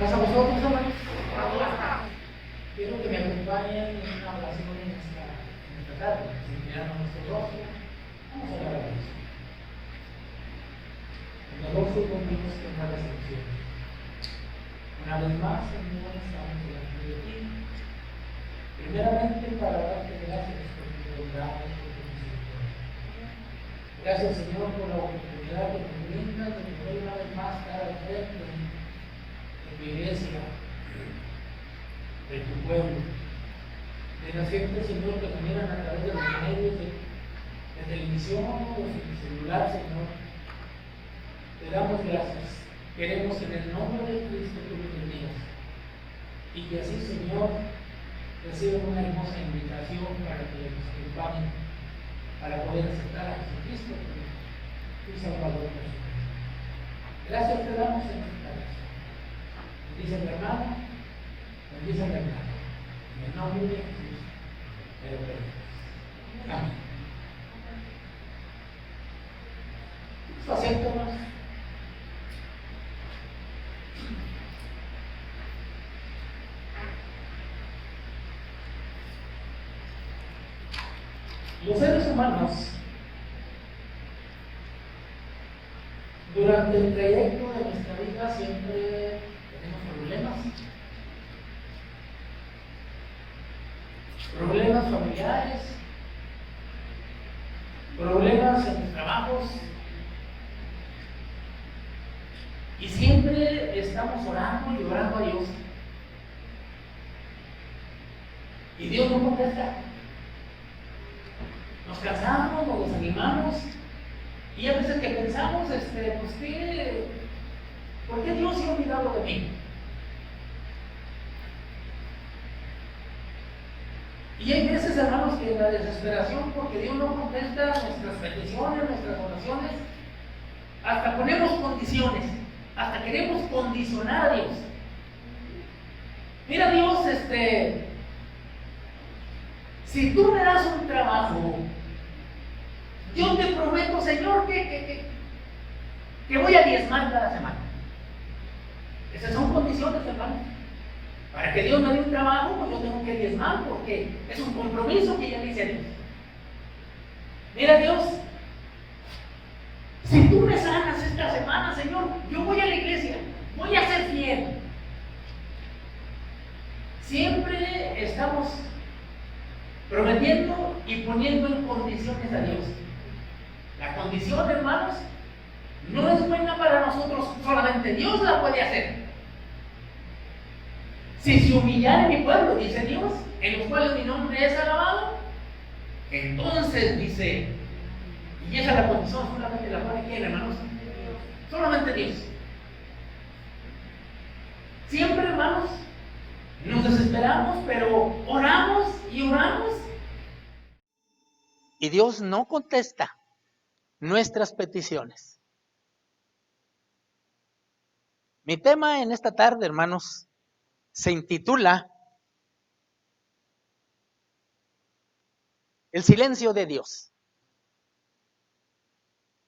¿Pasa a vosotros, hermanos? Quiero que me acompañen en una oración en esta tarde. Si miramos nuestro rostro, vamos a orar a Dios. En el rostro con Dios que no recepción. Una vez más, Señor, estamos delante de ti. Primeramente, para darte gracias por tu bondad y por tu misericordia. Gracias, Señor, por la oportunidad que nos brindas de poder una vez más estar al frente de tu iglesia, de tu pueblo, de la gente, Señor, que nos miran a través de los medios de televisión o de celular, Señor. Te damos gracias. Queremos en el nombre de Cristo que los bendigas. Y que así, Señor, reciban una hermosa invitación para que nos acompañen, para poder aceptar a Jesucristo como tu Salvador personal. Gracias te damos en esta tarde. Bendice a mi hermano, bendice a mi hermano. En el nombre de Jesús, te lo pedimos. Amén. ¿Esto acepto, hermanos? Los seres humanos, durante el trayecto de nuestra vida siempre tenemos problemas familiares, problemas en los trabajos, y siempre estamos orando y orando a Dios. Y Dios no contesta. Nos cansamos, nos desanimamos, y a veces que pensamos, pues ¿por qué Dios se ha olvidado de mí? Y hay veces, hermanos, que en la desesperación, porque Dios no contesta nuestras peticiones, nuestras oraciones, hasta ponemos condiciones, hasta queremos condicionar a Dios. Mira, Dios, si tú me das un trabajo, yo te prometo, Señor, que voy a diezmar cada semana. Esas son condiciones, hermano. Para que Dios me dé un trabajo, pues yo tengo que diezmar, porque es un compromiso que ya le hice a Dios. Mira, Dios, si tú me sanas esta semana, Señor, yo voy a la iglesia, voy a ser fiel. Siempre estamos prometiendo y poniendo en condiciones a Dios. La condición, hermanos, no es buena para nosotros, solamente Dios la puede hacer. Si se humillare mi pueblo, dice Dios, en los cuales mi nombre es alabado, entonces dice, y esa es la condición, solamente la pone quién, hermanos, solamente Dios. Siempre, hermanos, nos desesperamos, pero oramos y oramos, y Dios no contesta nuestras peticiones. Mi tema en esta tarde, hermanos, se intitula El silencio de Dios.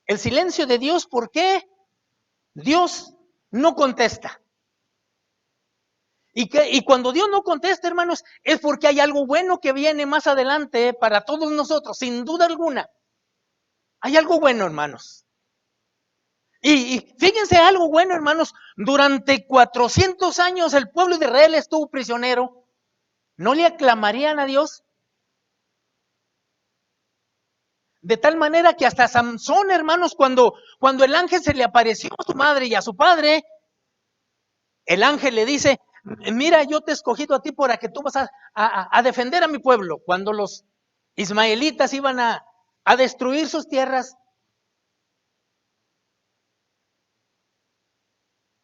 El silencio de Dios, ¿por qué Dios no contesta? Y cuando Dios no contesta, hermanos, es porque hay algo bueno que viene más adelante para todos nosotros, sin duda alguna. Hay algo bueno, hermanos. Y fíjense algo bueno, hermanos, durante 400 años el pueblo de Israel estuvo prisionero. ¿No le aclamarían a Dios? De tal manera que hasta Samson, hermanos, cuando el ángel se le apareció a su madre y a su padre, el ángel le dice, mira, yo te he escogido a ti para que tú vas a defender a mi pueblo. Cuando los ismaelitas iban a destruir sus tierras,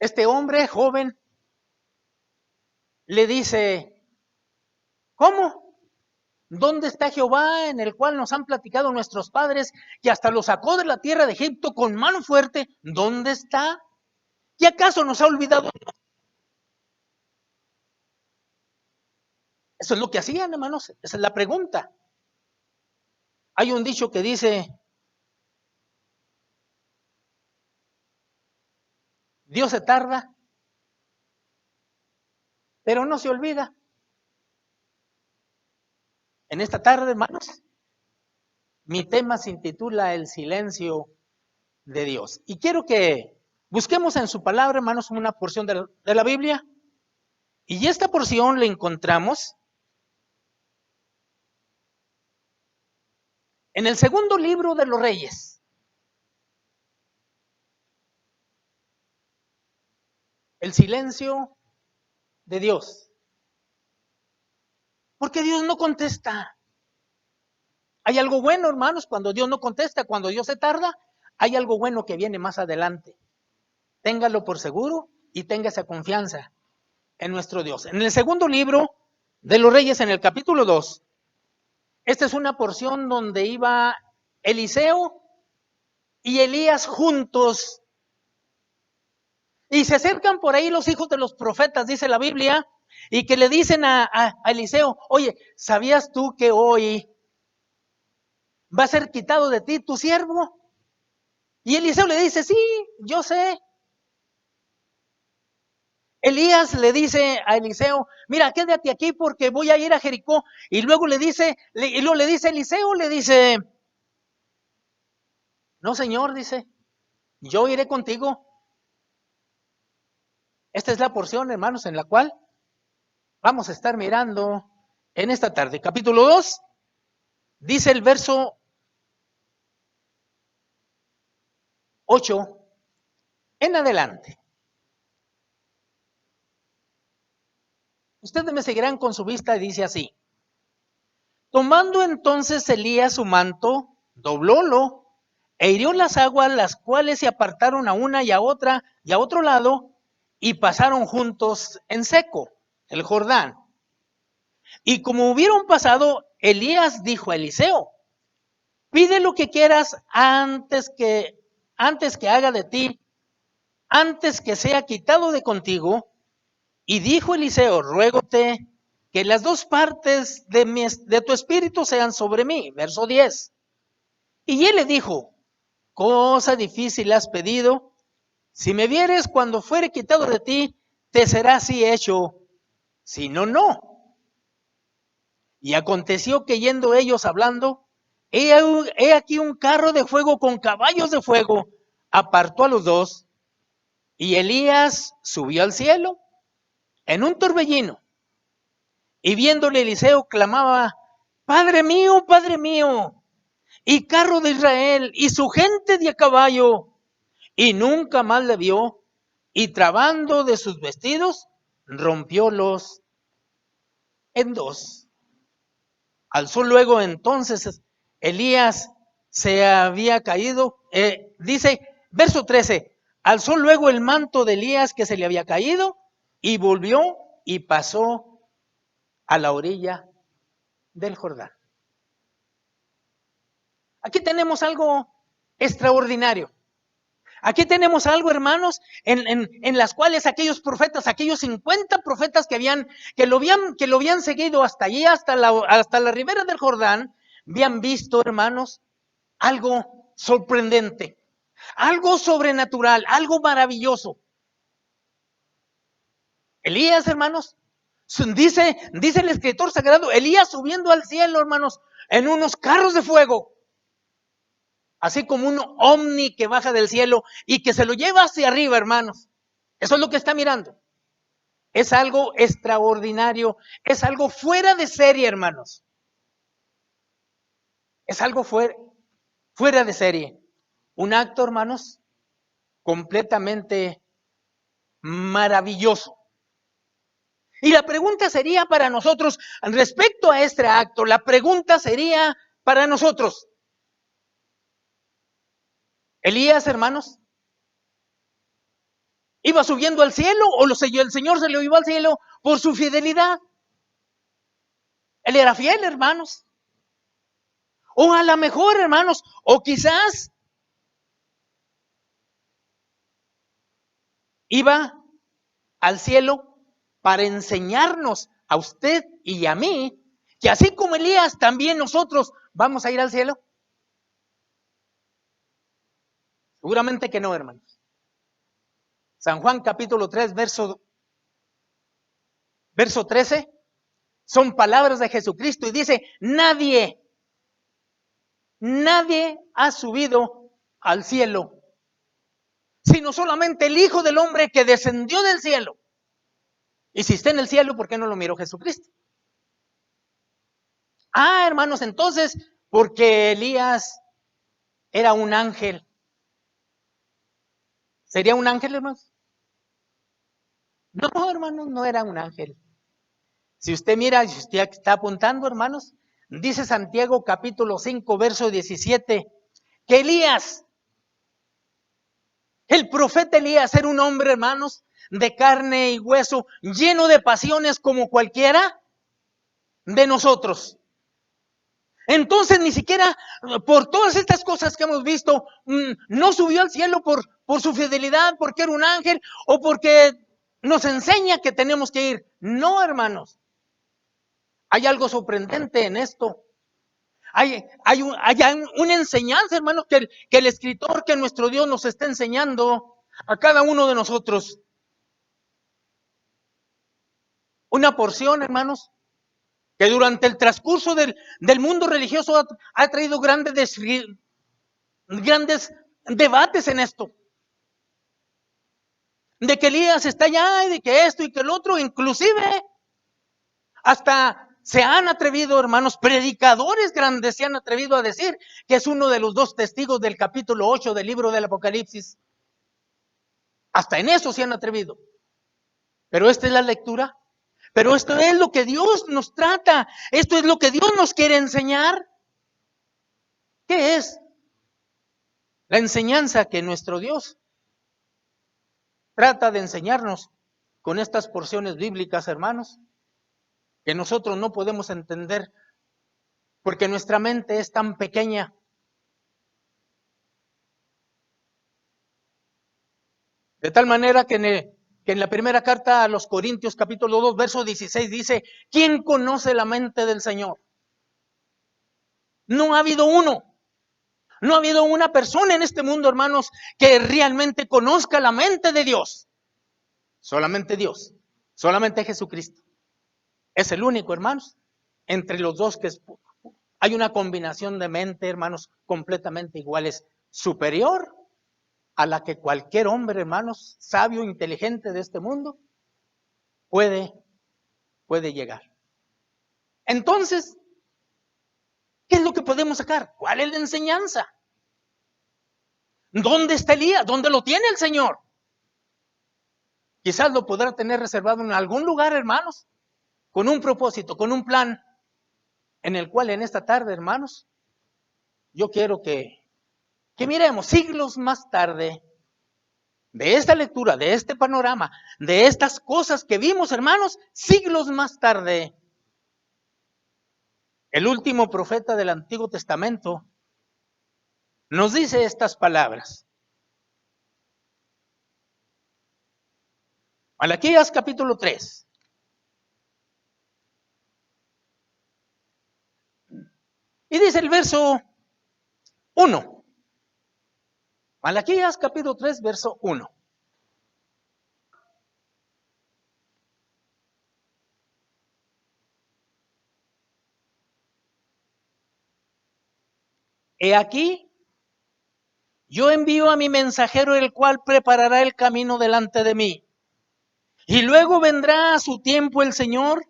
este hombre joven le dice, ¿cómo? ¿Dónde está Jehová en el cual nos han platicado nuestros padres que hasta lo sacó de la tierra de Egipto con mano fuerte? ¿Dónde está? ¿Y acaso nos ha olvidado? Eso es lo que hacían, hermanos. Esa es la pregunta. Hay un dicho que dice, Dios se tarda, pero no se olvida. En esta tarde, hermanos, mi tema se intitula El silencio de Dios. Y quiero que busquemos en su palabra, hermanos, una porción de la Biblia. Y esta porción la encontramos en el segundo libro de los Reyes. El silencio de Dios. Porque Dios no contesta. Hay algo bueno, hermanos, cuando Dios no contesta, cuando Dios se tarda, hay algo bueno que viene más adelante. Téngalo por seguro y tenga esa confianza en nuestro Dios. En el segundo libro de los Reyes, en el capítulo 2, esta es una porción donde iba Eliseo y Elías juntos. Y se acercan por ahí los hijos de los profetas, dice la Biblia, y que le dicen a Eliseo, oye, ¿sabías tú que hoy va a ser quitado de ti tu siervo? Y Eliseo le dice, sí, yo sé. Elías le dice a Eliseo, mira, quédate aquí porque voy a ir a Jericó. Y luego le dice Eliseo, le dice, no señor, dice, yo iré contigo. Esta es la porción, hermanos, en la cual vamos a estar mirando en esta tarde. Capítulo 2, dice el verso 8 en adelante. Ustedes me seguirán con su vista y dice así. Tomando entonces Elías su manto, doblólo e hirió las aguas, las cuales se apartaron a una y a otra y a otro lado y pasaron juntos en seco el Jordán. Y como hubieron pasado, Elías dijo a Eliseo, pide lo que quieras antes que haga de ti, antes que sea quitado de contigo. Y dijo Eliseo, ruégote que las dos partes de tu espíritu sean sobre mí. Verso 10. Y él le dijo, cosa difícil has pedido, si me vieres cuando fuere quitado de ti, te será así hecho, si no, no. Y aconteció que yendo ellos hablando, he aquí un carro de fuego con caballos de fuego, apartó a los dos, y Elías subió al cielo en un torbellino, y viéndole Eliseo clamaba, Padre mío, y carro de Israel, y su gente de a caballo, y nunca más le vio, y trabando de sus vestidos, rompiólos en dos. Alzó luego entonces Elías se había caído, dice, verso 13, alzó luego el manto de Elías que se le había caído, y volvió y pasó a la orilla del Jordán. Aquí tenemos algo extraordinario. Aquí tenemos algo, hermanos, en las cuales aquellos profetas, aquellos 50 profetas que lo habían seguido hasta allí, hasta la ribera del Jordán, habían visto, hermanos, algo sorprendente, algo sobrenatural, algo maravilloso. Elías, hermanos, dice el escritor sagrado, Elías subiendo al cielo, hermanos, en unos carros de fuego. Así como un ovni que baja del cielo y que se lo lleva hacia arriba, hermanos. Eso es lo que está mirando. Es algo extraordinario, es algo fuera de serie, hermanos. Es algo fuera de serie. Un acto, hermanos, completamente maravilloso. Y la pregunta sería para nosotros, respecto a este acto, la pregunta sería para nosotros. Elías, hermanos, ¿iba subiendo al cielo o el Señor se lo llevó al cielo por su fidelidad? Él era fiel, hermanos. O a lo mejor, hermanos, o quizás iba al cielo para enseñarnos a usted y a mí que así como Elías, también nosotros vamos a ir al cielo. Seguramente que no, hermanos. San Juan capítulo 3, verso verso 13, son palabras de Jesucristo y dice, nadie ha subido al cielo, sino solamente el Hijo del Hombre que descendió del cielo. Y si está en el cielo, ¿por qué no lo miró Jesucristo? Ah, hermanos, entonces, porque Elías era un ángel. ¿Sería un ángel, hermanos? No, hermanos, no era un ángel. Si usted mira, si usted está apuntando, hermanos, dice Santiago capítulo 5, verso 17, que Elías, el profeta Elías, era un hombre, hermanos, de carne y hueso, lleno de pasiones como cualquiera de nosotros. Entonces, ni siquiera por todas estas cosas que hemos visto, no subió al cielo por su fidelidad, porque era un ángel o porque nos enseña que tenemos que ir. No, hermanos. Hay algo sorprendente en esto. Hay una enseñanza, hermanos, que el escritor, que nuestro Dios nos está enseñando a cada uno de nosotros. Una porción, hermanos, que durante el transcurso del mundo religioso ha traído grandes debates en esto. De que Elías está allá y de que esto y que el otro, inclusive hasta se han atrevido, hermanos, predicadores grandes se han atrevido a decir que es uno de los dos testigos del capítulo 8 del libro del Apocalipsis. Hasta en eso se han atrevido. Pero esta es la lectura. Pero esto es lo que Dios nos trata. Esto es lo que Dios nos quiere enseñar. ¿Qué es? La enseñanza que nuestro Dios trata de enseñarnos con estas porciones bíblicas, hermanos, que nosotros no podemos entender porque nuestra mente es tan pequeña. De tal manera que en la primera carta a los Corintios, capítulo 2, verso 16, dice, ¿quién conoce la mente del Señor? No ha habido uno. No ha habido una persona en este mundo, hermanos, que realmente conozca la mente de Dios. Solamente Dios, solamente Jesucristo. Es el único, hermanos, entre los dos que hay una combinación de mente, hermanos, completamente iguales, superior a la que cualquier hombre, hermanos, sabio, inteligente de este mundo puede llegar. Entonces, ¿qué es lo que podemos sacar? ¿Cuál es la enseñanza? ¿Dónde está Elías? ¿Dónde lo tiene el Señor? Quizás lo podrá tener reservado en algún lugar, hermanos, con un propósito, con un plan, en el cual en esta tarde, hermanos, yo quiero que miremos siglos más tarde de esta lectura, de este panorama, de estas cosas que vimos, hermanos, siglos más tarde. El último profeta del Antiguo Testamento nos dice estas palabras. Malaquías capítulo 3. Y dice el verso 1. Malaquías capítulo 3, verso 1. He aquí, yo envío a mi mensajero, el cual preparará el camino delante de mí. Y luego vendrá a su tiempo el Señor,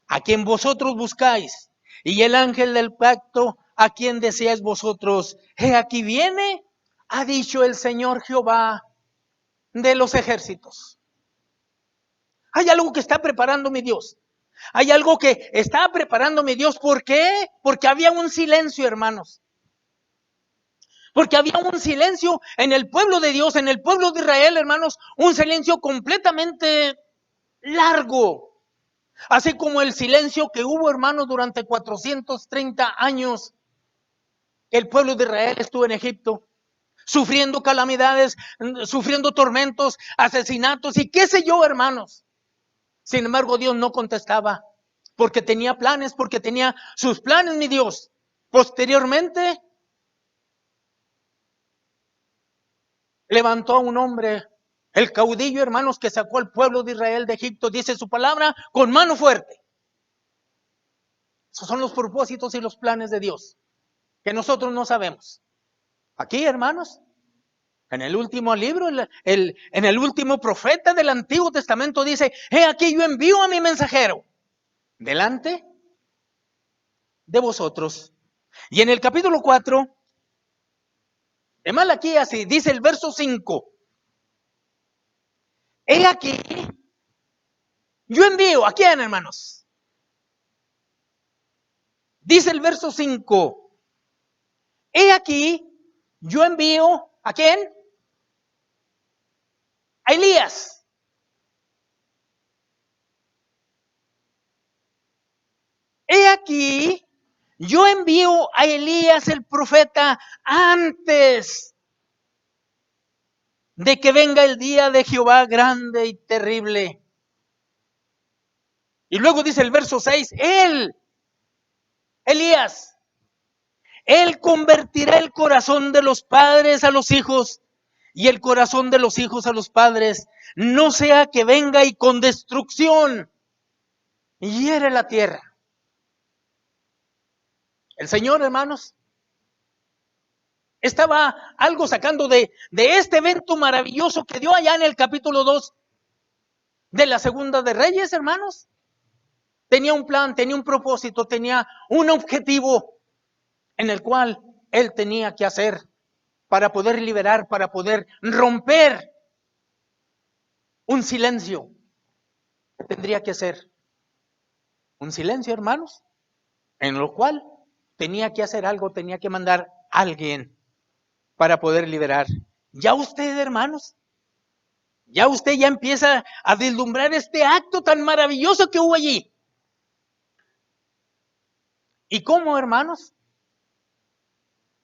a quien vosotros buscáis, y el ángel del pacto, a quien deseáis vosotros. He aquí viene, ha dicho el Señor Jehová de los ejércitos. Hay algo que está preparando mi Dios. Hay algo que está preparando mi Dios. ¿Por qué? Porque había un silencio, hermanos. Porque había un silencio en el pueblo de Dios, en el pueblo de Israel, hermanos. Un silencio completamente largo. Así como el silencio que hubo, hermanos, durante 430 años. El pueblo de Israel estuvo en Egipto, sufriendo calamidades, sufriendo tormentos, asesinatos y qué sé yo, hermanos. Sin embargo, Dios no contestaba, porque tenía planes, porque tenía sus planes, mi Dios. Posteriormente, levantó a un hombre El caudillo, hermanos, que sacó al pueblo de Israel de Egipto, dice su palabra, con mano fuerte. Esos son los propósitos y los planes de Dios, que nosotros no sabemos. Aquí, hermanos, en el último libro, en el último profeta del Antiguo Testamento dice, he aquí yo envío a mi mensajero delante de vosotros. Y en el capítulo 4 de Malaquías dice el verso 5, he aquí, yo envío, ¿a quién, hermanos? Dice el verso 5, he aquí, yo envío, ¿a quién? A Elías. He aquí, yo envío a Elías el profeta antes de que venga el día de Jehová grande y terrible. Y luego dice el verso 6, Elías, él convertirá el corazón de los padres a los hijos y el corazón de los hijos a los padres, no sea que venga y con destrucción hiere la tierra. El Señor, hermanos, estaba algo sacando de este evento maravilloso que dio allá en el capítulo 2 de la Segunda de Reyes, hermanos. Tenía un plan, tenía un propósito, tenía un objetivo en el cual él tenía que hacer para poder liberar, para poder romper un silencio. Tendría que hacer un silencio, hermanos, en lo cual tenía que hacer algo, tenía que mandar a alguien para poder liberar. Ya usted, hermanos, ya usted ya empieza a vislumbrar este acto tan maravilloso que hubo allí. ¿Y cómo, hermanos?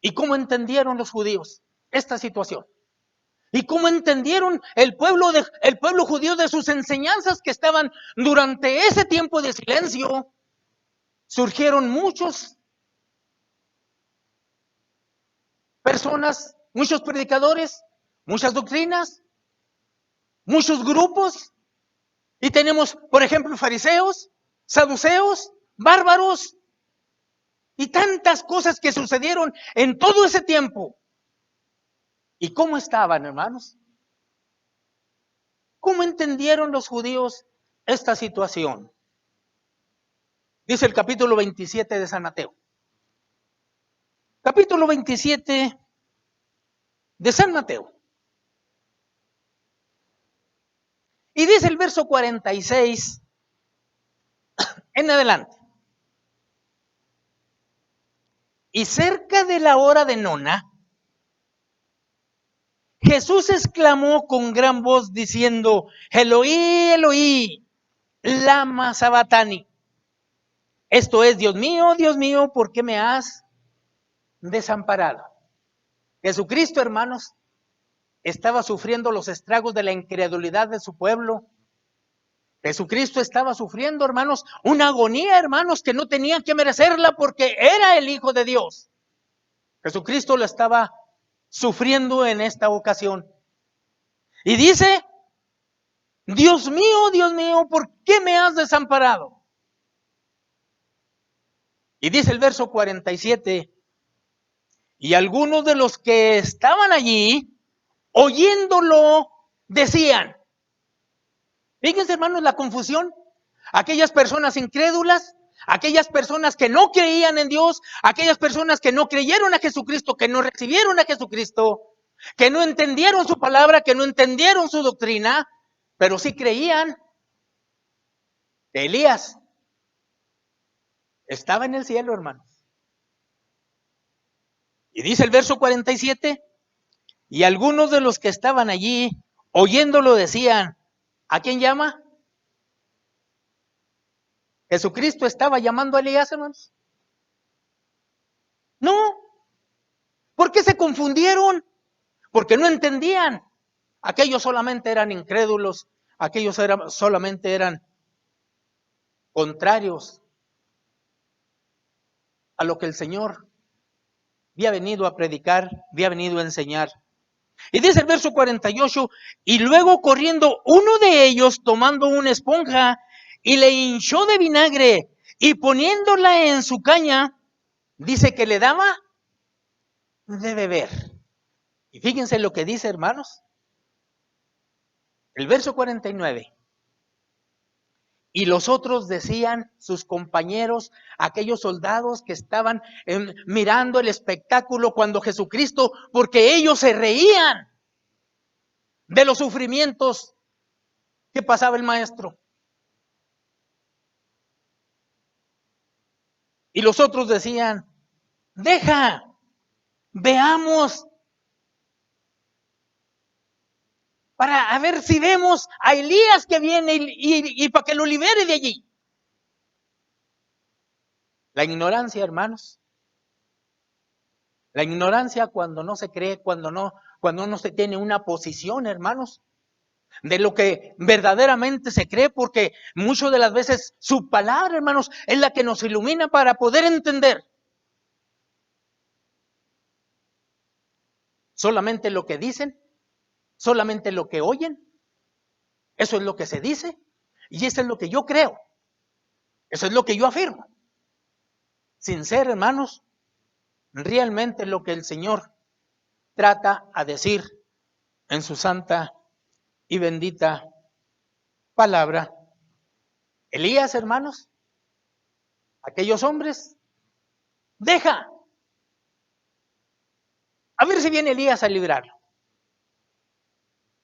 ¿Y cómo entendieron los judíos esta situación? ¿Y cómo entendieron el pueblo judío de sus enseñanzas que estaban durante ese tiempo de silencio? Surgieron muchos personas, muchos predicadores, muchas doctrinas, muchos grupos. Y tenemos, por ejemplo, fariseos, saduceos, bárbaros y tantas cosas que sucedieron en todo ese tiempo. ¿Y cómo estaban, hermanos? ¿Cómo entendieron los judíos esta situación? Dice el capítulo 27 de San Mateo. Capítulo 27 de San Mateo. Y dice el verso 46 en adelante. Y cerca de la hora de nona, Jesús exclamó con gran voz diciendo, Eloí, Eloí, lama sabatani. Esto es, Dios mío, ¿por qué me has desamparado? Jesucristo, hermanos, estaba sufriendo los estragos de la incredulidad de su pueblo. Jesucristo estaba sufriendo, hermanos, una agonía, hermanos, que no tenía que merecerla porque era el Hijo de Dios. Jesucristo lo estaba sufriendo en esta ocasión. Y dice, Dios mío, ¿por qué me has desamparado? Y dice el verso 47, y algunos de los que estaban allí, oyéndolo, decían, fíjense, hermanos, la confusión. Aquellas personas incrédulas, aquellas personas que no creían en Dios, aquellas personas que no creyeron a Jesucristo, que no recibieron a Jesucristo, que no entendieron su palabra, que no entendieron su doctrina, pero sí creían que Elías estaba en el cielo, hermanos. Y dice el verso 47, y algunos de los que estaban allí, oyéndolo, decían, ¿a quién llama? ¿Jesucristo estaba llamando a Elías, hermanos? No. ¿Por qué se confundieron? Porque no entendían. Aquellos solamente eran incrédulos, aquellos solamente eran contrarios a lo que el Señor había venido a predicar, había venido a enseñar. Y dice el verso 48, y luego corriendo uno de ellos tomando una esponja y le hinchó de vinagre y poniéndola en su caña, dice que le daba de beber. Y fíjense lo que dice, hermanos, el verso 49. Y los otros decían, sus compañeros, aquellos soldados que estaban mirando el espectáculo cuando Jesucristo, porque ellos se reían de los sufrimientos que pasaba el maestro. Y los otros decían, deja, veamos, para a ver si vemos a Elías que viene y para que lo libere de allí. La ignorancia, hermanos. La ignorancia cuando no se cree, cuando no se tiene una posición, hermanos, de lo que verdaderamente se cree, porque muchas de las veces su palabra, hermanos, es la que nos ilumina para poder entender. Solamente lo que dicen, solamente lo que oyen, eso es lo que se dice y eso es lo que yo creo, eso es lo que yo afirmo. Sin ser, hermanos, realmente lo que el Señor trata a decir en su santa y bendita palabra. Elías, hermanos, aquellos hombres, deja, a ver si viene Elías a librarlo.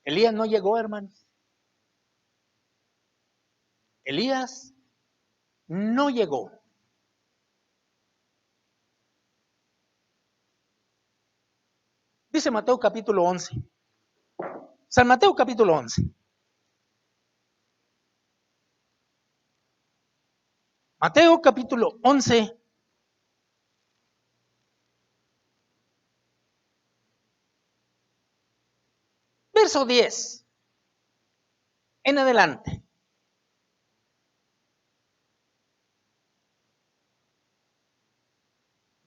Elías no llegó, hermanos. Elías no llegó. Dice Mateo capítulo 11. San Mateo capítulo 11. Mateo capítulo 11. Verso 10. En adelante.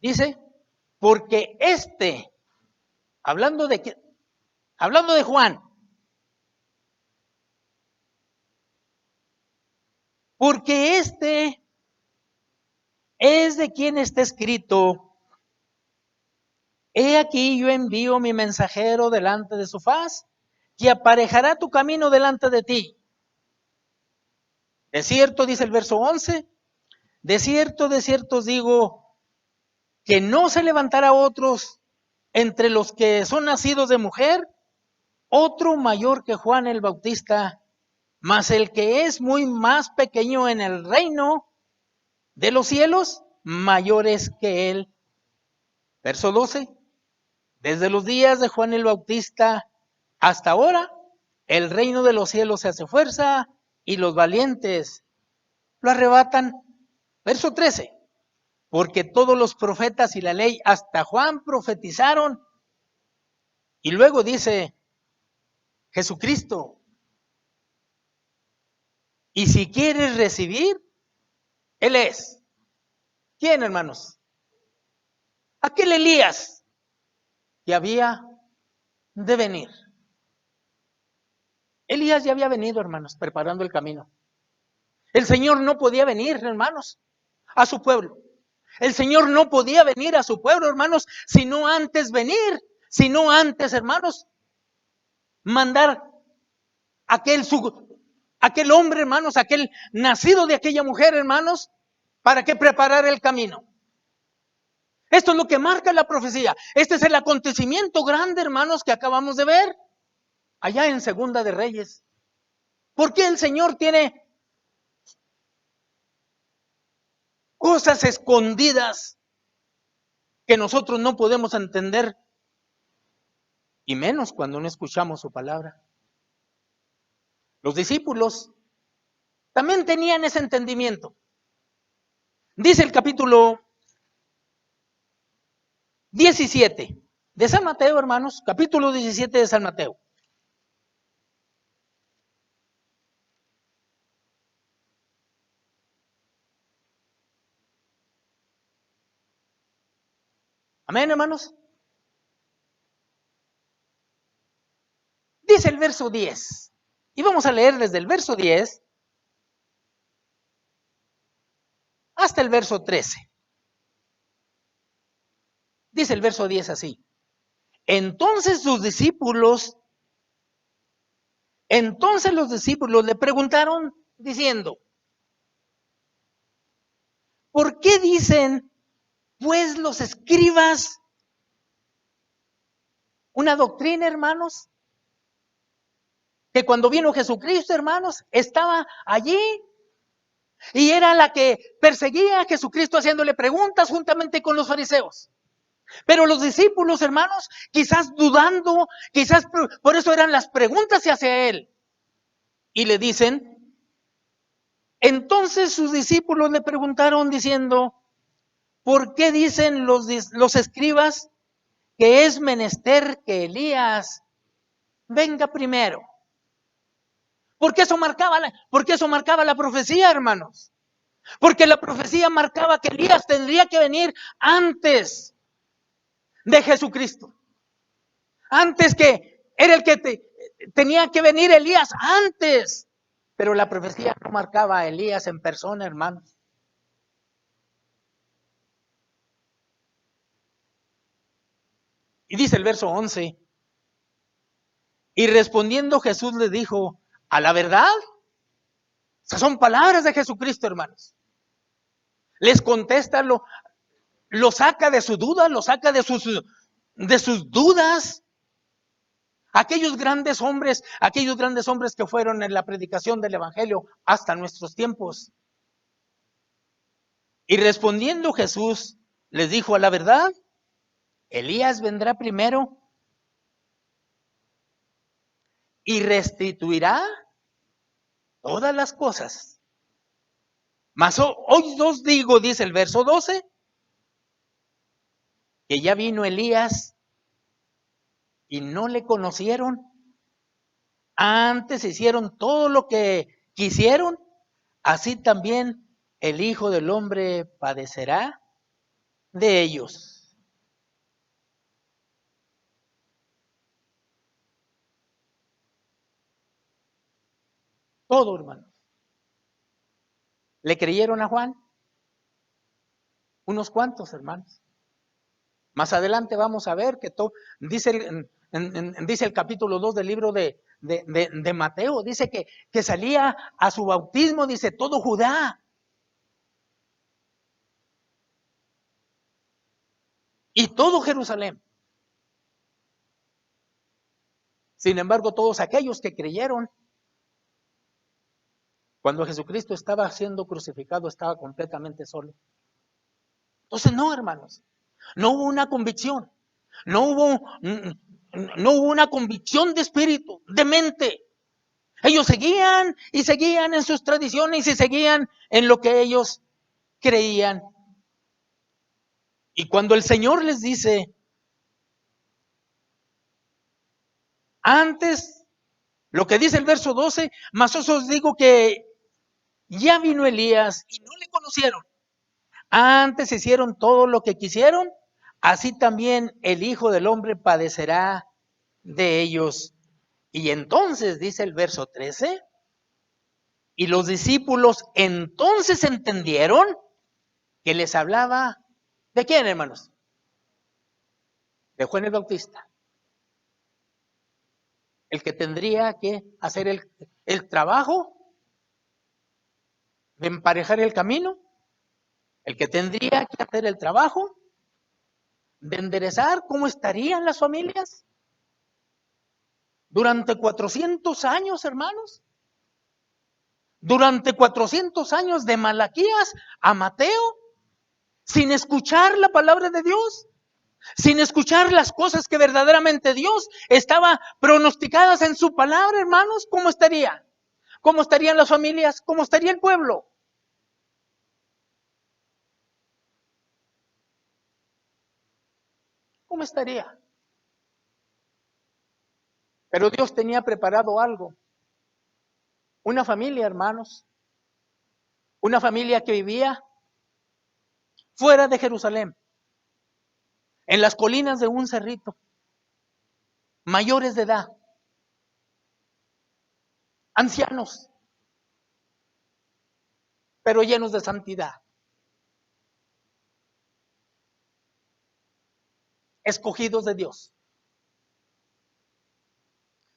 Dice, porque hablando de Juan, porque es de quien está escrito, he aquí yo envío mi mensajero delante de su faz, que aparejará tu camino delante de ti. De cierto, dice el verso 11, de cierto os digo, que no se levantará otros entre los que son nacidos de mujer, otro mayor que Juan el Bautista, mas el que es muy más pequeño en el reino de los cielos, mayor es que él. Verso 12, desde los días de Juan el Bautista hasta ahora, el reino de los cielos se hace fuerza y los valientes lo arrebatan. Verso 13, porque todos los profetas y la ley hasta Juan profetizaron. Y luego dice Jesucristo, y si quieres recibir, Él es. ¿Quién, hermanos? Aquel Elías que había de venir. Elías ya había venido, hermanos, preparando el camino. El Señor no podía venir, hermanos, a su pueblo. El Señor no podía venir a su pueblo, hermanos, sino antes venir, sino antes, hermanos, mandar aquel hombre, hermanos, aquel nacido de aquella mujer, hermanos, para que preparara el camino. Esto es lo que marca la profecía. Este es el acontecimiento grande, hermanos, que acabamos de ver allá en Segunda de Reyes. ¿Por qué el Señor tiene cosas escondidas que nosotros no podemos entender? Y menos cuando no escuchamos su palabra. Los discípulos también tenían ese entendimiento. Dice el capítulo 17 de San Mateo, hermanos, capítulo 17 de San Mateo. Amén, hermanos. dice el verso 10. Y vamos a leer desde el verso 10 hasta el verso 13. Dice el verso 10 así. Entonces los discípulos le preguntaron diciendo, ¿por qué dicen pues los escribas una doctrina, hermanos? Que cuando vino Jesucristo, hermanos, estaba allí y era la que perseguía a Jesucristo haciéndole preguntas juntamente con los fariseos. Pero los discípulos, hermanos, quizás dudando, quizás por eso eran las preguntas hacia él. Y le dicen, entonces sus discípulos le preguntaron diciendo, ¿por qué dicen los escribas que es menester que Elías venga primero? Porque eso marcaba la profecía, hermanos. Porque la profecía marcaba que Elías tendría que venir antes de Jesucristo. Antes que era el que tenía que venir Elías antes. Pero la profecía no marcaba a Elías en persona, hermanos. Y dice el verso 11. Y respondiendo Jesús le dijo, ¿a la verdad? Esas son palabras de Jesucristo, hermanos. Les contesta, lo saca de su duda, lo saca de sus dudas. Aquellos grandes hombres que fueron en la predicación del evangelio hasta nuestros tiempos. Y respondiendo Jesús les dijo, a la verdad, Elías vendrá primero y restituirá todas las cosas. Mas hoy os digo, dice el verso 12, que ya vino Elías y no le conocieron. Antes hicieron todo lo que quisieron, así también el Hijo del Hombre padecerá de ellos. Todo, hermanos. ¿Le creyeron a Juan? Unos cuantos, hermanos. Más adelante vamos a ver que dice el capítulo 2 del libro de Mateo, dice que salía a su bautismo, dice, todo Judá. Y todo Jerusalén. Sin embargo, todos aquellos que creyeron, cuando Jesucristo estaba siendo crucificado, estaba completamente solo. Entonces, no, hermanos, no hubo una convicción, no hubo una convicción de espíritu, de mente. Ellos seguían y seguían en sus tradiciones y seguían en lo que ellos creían. Y cuando el Señor les dice, antes, lo que dice el verso 12, mas os digo que ya vino Elías y no le conocieron. Antes hicieron todo lo que quisieron, así también el Hijo del Hombre padecerá de ellos. Y entonces dice el verso 13, y los discípulos entonces entendieron que les hablaba, ¿de quién, hermanos? De Juan el Bautista. El que tendría que hacer el trabajo de emparejar el camino, el que tendría que hacer el trabajo de enderezar cómo estarían las familias durante 400 años, hermanos. Durante 400 años de Malaquías a Mateo, sin escuchar la palabra de Dios, sin escuchar las cosas que verdaderamente Dios estaba pronosticadas en su palabra, hermanos, ¿cómo estaría? ¿Cómo estarían las familias? ¿Cómo estaría el pueblo? ¿Cómo estaría? Pero Dios tenía preparado algo. Una familia, hermanos. Una familia que vivía fuera de Jerusalén, en las colinas de un cerrito, mayores de edad. ancianos, pero llenos de santidad, escogidos de Dios.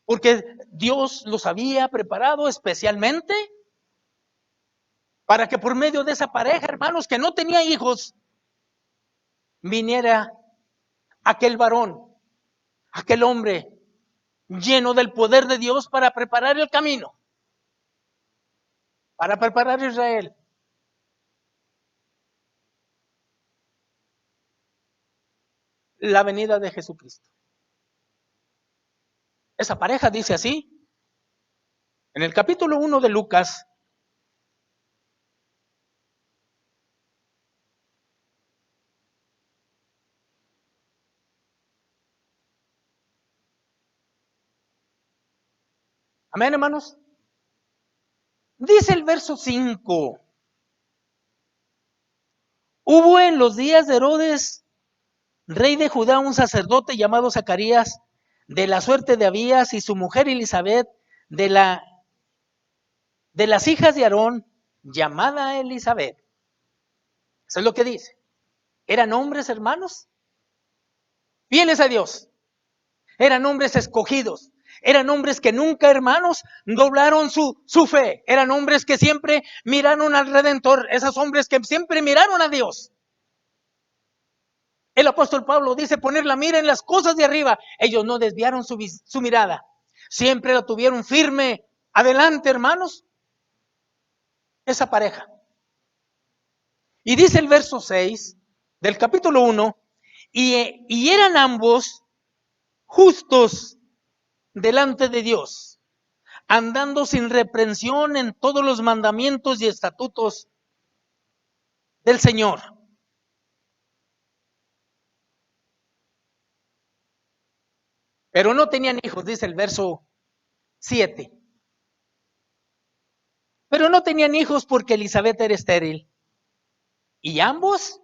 Porque Dios los había preparado especialmente para que por medio de esa pareja, hermanos, que no tenía hijos, viniera aquel varón, aquel hombre lleno del poder de Dios para preparar el camino, para preparar a Israel. La venida de Jesucristo. Esa pareja dice así, en el capítulo 1 de Lucas, amén, hermanos. Dice el verso 5, hubo en los días de Herodes, rey de Judá, un sacerdote llamado Zacarías, de la suerte de Abías, y su mujer Elizabeth, de las hijas de Aarón, llamada Elizabeth. Eso es lo que dice. Eran hombres, hermanos, fieles a Dios. Eran hombres escogidos. Eran hombres que nunca, hermanos, doblaron su fe. Eran hombres que siempre miraron al Redentor. Esos hombres que siempre miraron a Dios. El apóstol Pablo dice poner la mira en las cosas de arriba. Ellos no desviaron su mirada. Siempre la tuvieron firme. Adelante, hermanos. Esa pareja. Y dice el verso 6 del capítulo 1, y eran ambos justos delante de Dios, andando sin reprensión en todos los mandamientos y estatutos del Señor. Pero no tenían hijos, dice el verso 7. Pero no tenían hijos porque Elizabeth era estéril. Y ambos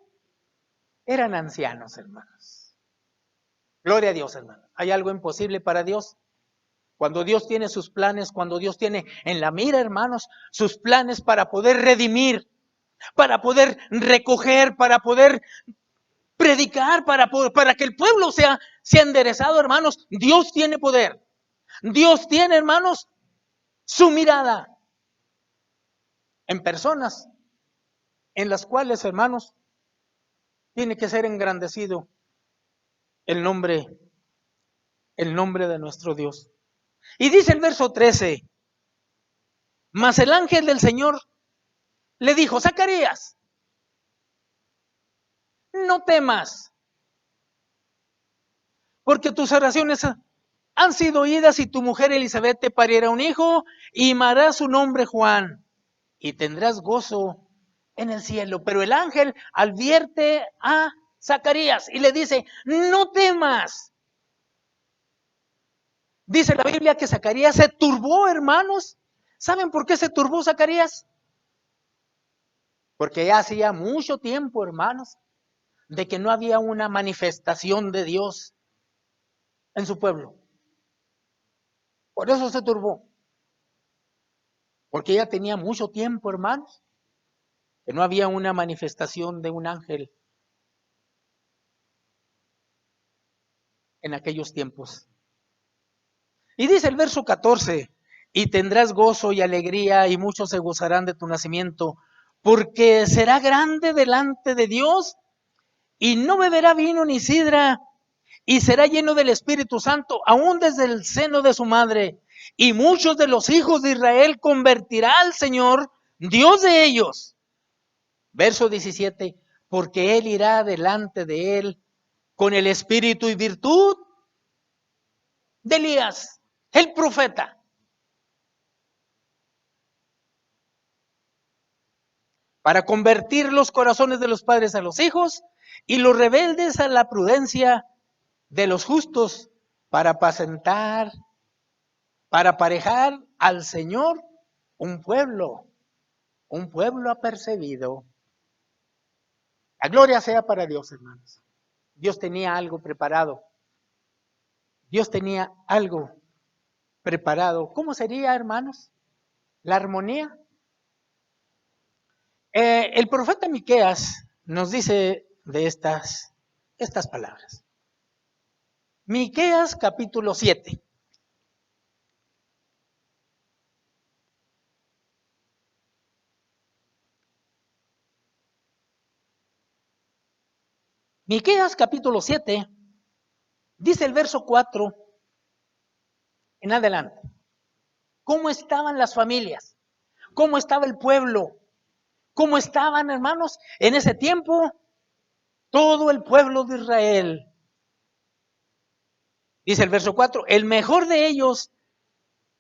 eran ancianos, hermanos. Gloria a Dios, hermanos. ¿Hay algo imposible para Dios? Cuando Dios tiene sus planes, cuando Dios tiene en la mira, hermanos, sus planes para poder redimir, para poder recoger, para poder predicar, para que el pueblo sea enderezado, hermanos, Dios tiene poder. Dios tiene, hermanos, su mirada en personas en las cuales, hermanos, tiene que ser engrandecido el nombre de nuestro Dios. Y dice el verso 13, mas el ángel del Señor le dijo, Zacarías, no temas, porque tus oraciones han sido oídas y tu mujer Elizabeth te pariera un hijo y llamarás su nombre Juan y tendrás gozo en el cielo. Pero el ángel advierte a Zacarías y le dice, no temas. Dice la Biblia que Zacarías se turbó, hermanos. ¿Saben por qué se turbó Zacarías? Porque ya hacía mucho tiempo, hermanos, de que no había una manifestación de Dios en su pueblo. Por eso se turbó. Porque ya tenía mucho tiempo, hermanos, que no había una manifestación de un ángel en aquellos tiempos. Y dice el verso 14, y tendrás gozo y alegría y muchos se gozarán de tu nacimiento, porque será grande delante de Dios y no beberá vino ni sidra y será lleno del Espíritu Santo aún desde el seno de su madre. Y muchos de los hijos de Israel convertirá al Señor, Dios de ellos. Verso 17, porque Él irá delante de él con el espíritu y virtud de Elías, el profeta. Para convertir los corazones de los padres a los hijos y los rebeldes a la prudencia de los justos, para apacentar, para aparejar al Señor un pueblo apercibido. La gloria sea para Dios, hermanos. Dios tenía algo preparado. Dios tenía algo preparado. ¿Cómo sería, hermanos? la armonía. El profeta Miqueas nos dice de estas palabras. Miqueas capítulo 7. Miqueas capítulo 7, dice el verso 4 en adelante. ¿Cómo estaban las familias? ¿Cómo estaba el pueblo? ¿Cómo estaban, hermanos? En ese tiempo, todo el pueblo de Israel. Dice el verso 4, el mejor de ellos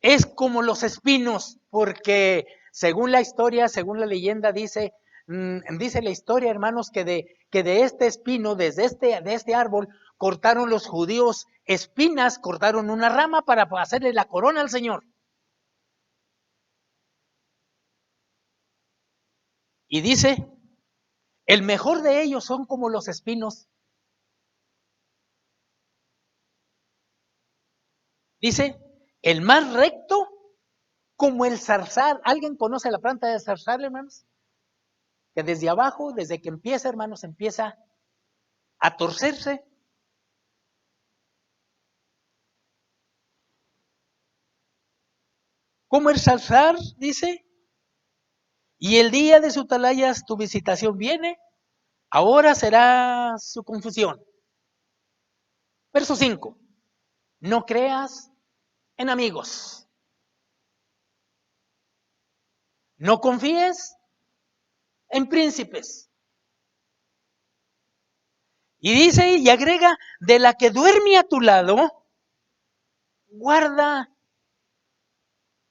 es como los espinos, porque según la historia, según la leyenda, dice la historia, hermanos, que de este espino, de este árbol, cortaron los judíos espinas, cortaron una rama para hacerle la corona al Señor. Y dice, el mejor de ellos son como los espinos. Dice, el más recto como el zarzal. ¿Alguien conoce la planta de zarzal, hermanos? Que desde abajo, desde que empieza, hermanos, empieza a torcerse. Como el zarzal, dice, y el día de su atalayas tu visitación viene, ahora será su confusión. Verso 5. No creas en amigos. No confíes en príncipes. Y dice y agrega, de la que duerme a tu lado, guarda,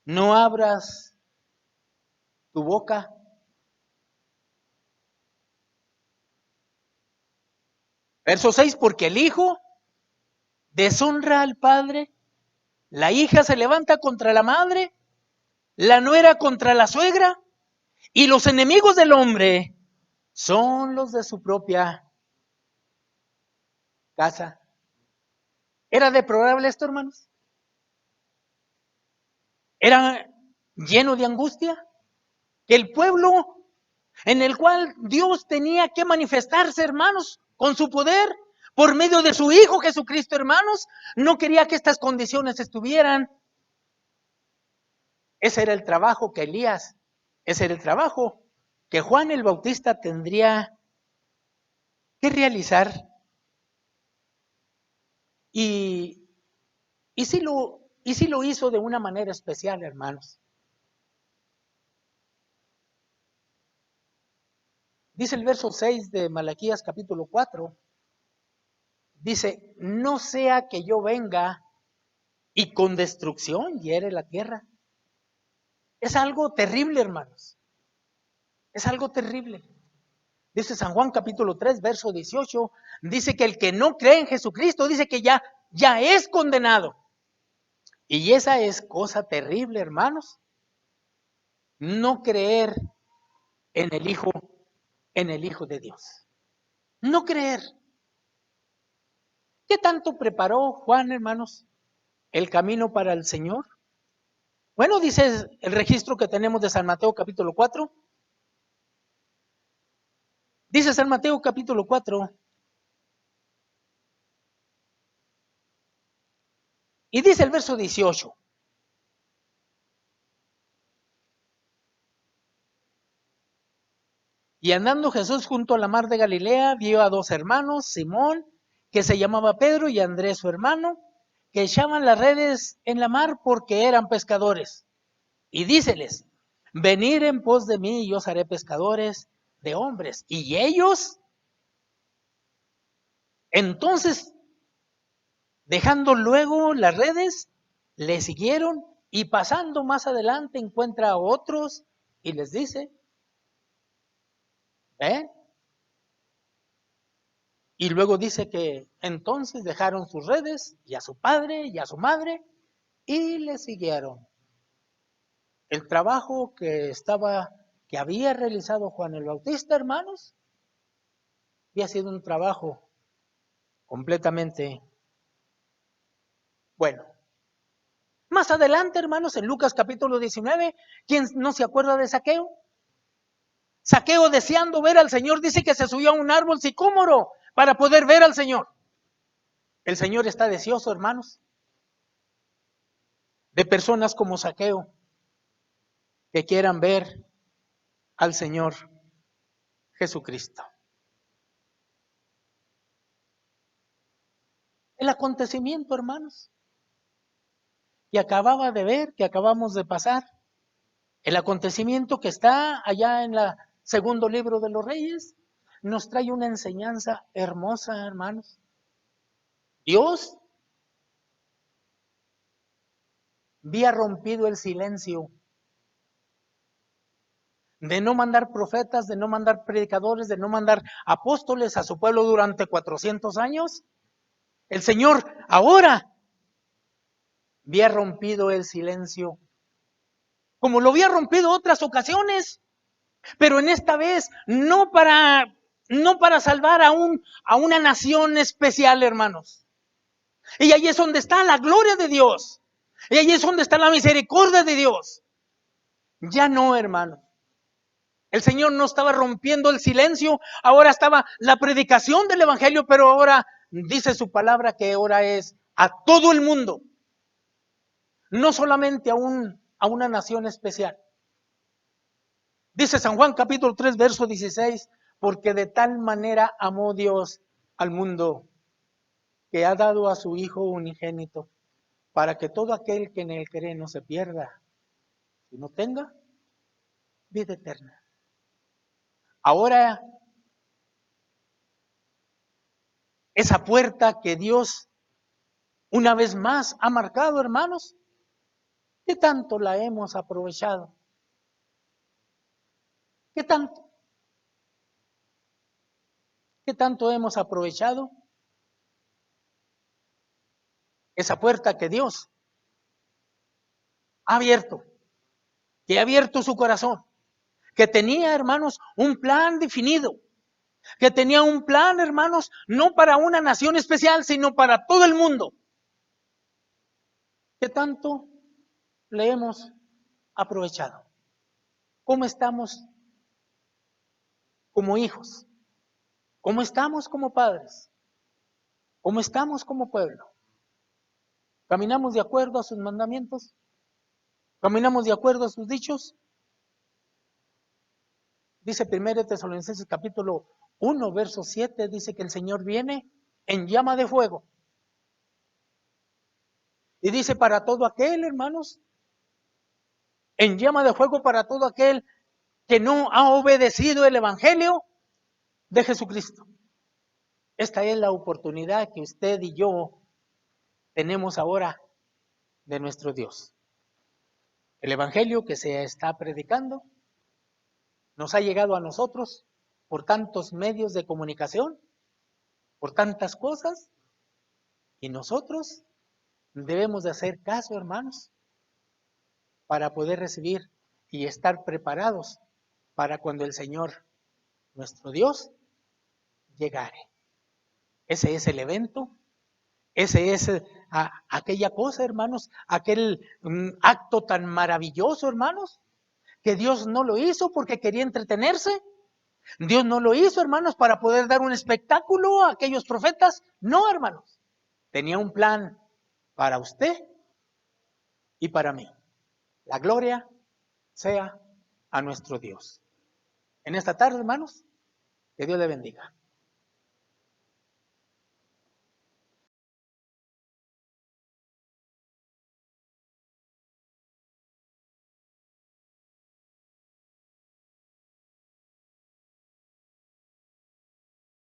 no abras tu boca. Verso 6, porque el hijo deshonra al padre, la hija se levanta contra la madre, la nuera contra la suegra, y los enemigos del hombre son los de su propia casa. ¿Era deplorable esto, hermanos? ¿Era lleno de angustia? Que el pueblo en el cual Dios tenía que manifestarse, hermanos, con su poder, por medio de su Hijo Jesucristo, hermanos, no quería que estas condiciones estuvieran. Ese era el trabajo que Elías, ese era el trabajo que Juan el Bautista tendría que realizar. Y sí lo hizo de una manera especial, hermanos. Dice el verso 6 de Malaquías capítulo 4, dice, no sea que yo venga y con destrucción hiere la tierra. Es algo terrible, hermanos. Es algo terrible. Dice San Juan capítulo 3, verso 18, dice que el que no cree en Jesucristo, dice que ya es condenado. Y esa es cosa terrible, hermanos. No creer en el Hijo de Dios. No creer. ¿Qué tanto preparó Juan, hermanos, el camino para el Señor? Bueno, dice el registro que tenemos de San Mateo capítulo 4. Dice San Mateo capítulo 4. Y dice el verso 18. Y andando Jesús junto a la mar de Galilea, vio a dos hermanos, Simón, que se llamaba Pedro, y Andrés su hermano, que echaban las redes en la mar porque eran pescadores. Y díceles, venid en pos de mí y yo os haré pescadores de hombres. Y ellos, entonces, dejando luego las redes, le siguieron y pasando más adelante encuentra a otros y les dice, ¿ven? Y luego dice que entonces dejaron sus redes y a su padre y a su madre y le siguieron. El trabajo que había realizado Juan el Bautista, hermanos, había sido un trabajo completamente bueno. Más adelante, hermanos, en Lucas capítulo 19, ¿quién no se acuerda de Zaqueo? Zaqueo, deseando ver al Señor, dice que se subió a un árbol sicómoro para poder ver al Señor. El Señor está deseoso, hermanos, de personas como Zaqueo que quieran ver al Señor Jesucristo. El acontecimiento, hermanos, que acababa de ver, que acabamos de pasar, el acontecimiento que está allá en el segundo libro de los Reyes, nos trae una enseñanza hermosa, hermanos. Dios había rompido el silencio de no mandar profetas, de no mandar predicadores, de no mandar apóstoles a su pueblo durante 400 años. El Señor ahora había rompido el silencio, como lo había rompido otras ocasiones, pero en esta vez no para salvar a una nación especial, hermanos. Y ahí es donde está la gloria de Dios. Y ahí es donde está la misericordia de Dios. Ya no, hermano. El Señor no estaba rompiendo el silencio, ahora estaba la predicación del Evangelio, pero ahora dice su palabra que ahora es a todo el mundo, no solamente a una nación especial. Dice San Juan capítulo 3, verso 16, porque de tal manera amó Dios al mundo, que ha dado a su Hijo unigénito, para que todo aquel que en él cree no se pierda, sino tenga vida eterna. Ahora, esa puerta que Dios una vez más ha marcado, hermanos, ¿qué tanto la hemos aprovechado? ¿Qué tanto? ¿Qué tanto hemos aprovechado esa puerta que Dios ha abierto, que ha abierto su corazón, que tenía, hermanos, un plan definido, que tenía un plan, hermanos, no para una nación especial, sino para todo el mundo? ¿Qué tanto le hemos aprovechado? ¿Cómo estamos como hijos? ¿Cómo estamos como padres? ¿Cómo estamos como pueblo? ¿Caminamos de acuerdo a sus mandamientos? ¿Caminamos de acuerdo a sus dichos? Dice 1 Tesalonicenses capítulo 1, verso 7, dice que el Señor viene en llama de fuego. Y dice para todo aquel, hermanos, en llama de fuego para todo aquel que no ha obedecido el Evangelio de Jesucristo. Esta es la oportunidad que usted y yo tenemos ahora de nuestro Dios. El Evangelio que se está predicando nos ha llegado a nosotros por tantos medios de comunicación, por tantas cosas, y nosotros debemos de hacer caso, hermanos, para poder recibir y estar preparados para cuando el Señor, nuestro Dios, llegare. Ese es el evento, ese es aquella cosa, hermanos, aquel acto tan maravilloso, hermanos, que Dios no lo hizo porque quería entretenerse. Dios no lo hizo, hermanos, para poder dar un espectáculo a aquellos profetas. No, hermanos. Tenía un plan para usted y para mí. La gloria sea a nuestro Dios. En esta tarde, hermanos, que Dios le bendiga.